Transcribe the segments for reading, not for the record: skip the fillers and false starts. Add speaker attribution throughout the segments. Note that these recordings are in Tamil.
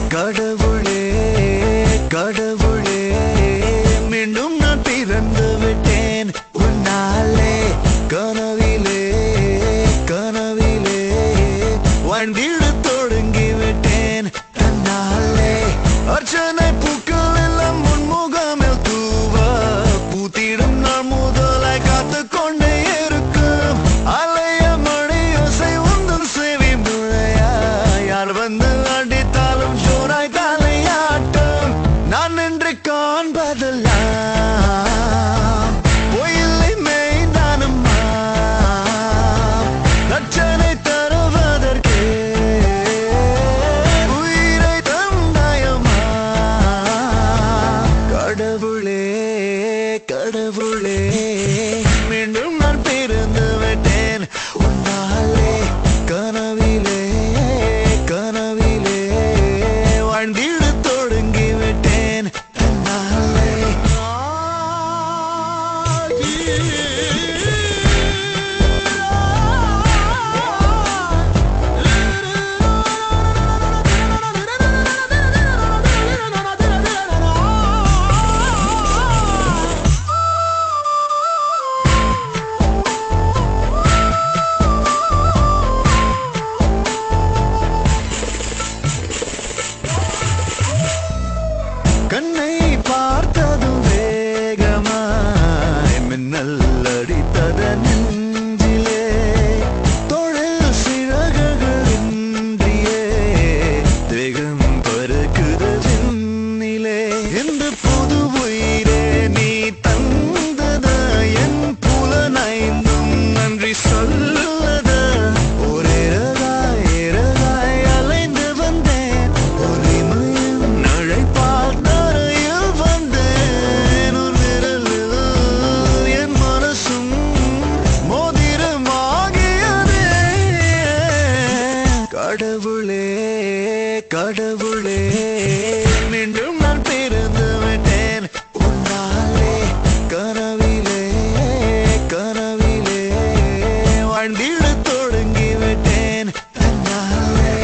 Speaker 1: கடவுளே கடவுளே மீண்டும் நான் பிறந்து விட்டேன் உன்னாலே கனவிலே கனவிலே வாழ்ந்திட தொடங்கி விட்டேன் தன்னாலே அர்ச்சனை பூக்கள் எல்லாம் முன்முகமில் தூவ பூத்திடும் நாள் முதலாய் காத்து கொண்டே இருக்கும் அலைய மணி யோசை உந்தன் சேவை முழையா யார் வந்து அடித்தாலும் ஜோராய் தலையாட்டம் நான் நின்று காண்பதெல்லாம் பொய்யில்லை மெய்தானம்மா ரட்சனை தருவதற்கே உயிரை தந்தாயம்மா கடவுளே கடவுளே மீண்டும் நான் பிறந்து விட்டேன் உன்னாலே கனவிலே கனவிலே வாழ்ந்திட தொடங்கி விட்டேன் தன்னாலே கண்ணை பார்த்ததும் வேகமாய் மின்னல் அடித்தத நெஞ்சிலே தொழில் சிறகுகளின்றியே தேகம் பறக்குது விண்ணிலே இந்த புது உயிரே நீ தந்தத என் புலனைந்தும் நன்றி சொல்லத ஒரே இறகாய் அலைந்து வந்தேன் ஒளிமையின் அழைப்பால் தரையில் வந்தேன் உன் விரலில் என் மனசும் மோதிரமாகியதே கடவுளே கடவுளே மீண்டும் நான் பிறந்து விட்டேன் உன்னாலே கனவிலே கனவிலே வாழ்ந்திட தொடங்கி விட்டேன் தன்னாலே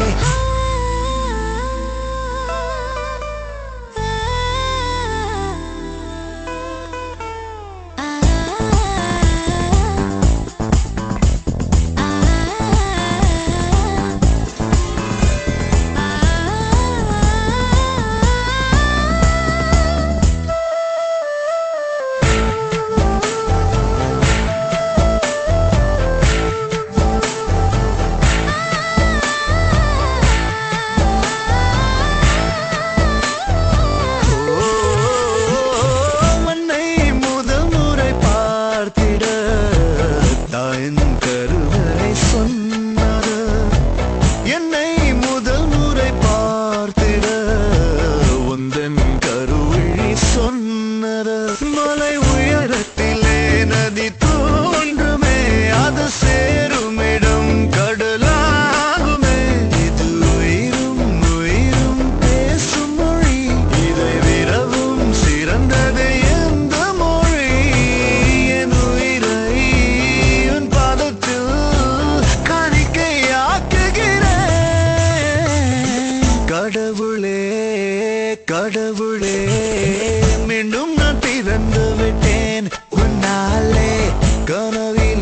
Speaker 1: மண்ணை முதல் முறை பார்த்திட தாயின் கருவறை சொன்னது என்னை முதல் முறை பார்த்திட உந்தன் கருவிழி சொன்னது மலை உயரத்திலே நதி தோன்றுமே அது சேருமிடம் கடலாகுமே இது உயிரும் உயிரும் பேசும் மொழி இதை விரவும் சிறந்தது எந்த மொழி என் உயிரை உன் பாதத்தில் காணிக்கையாக்குகிறேன் கடவுளே கடவுளே மீண்டும் நான் பிறந்து விட்டேன் உன்னாலே கனவில்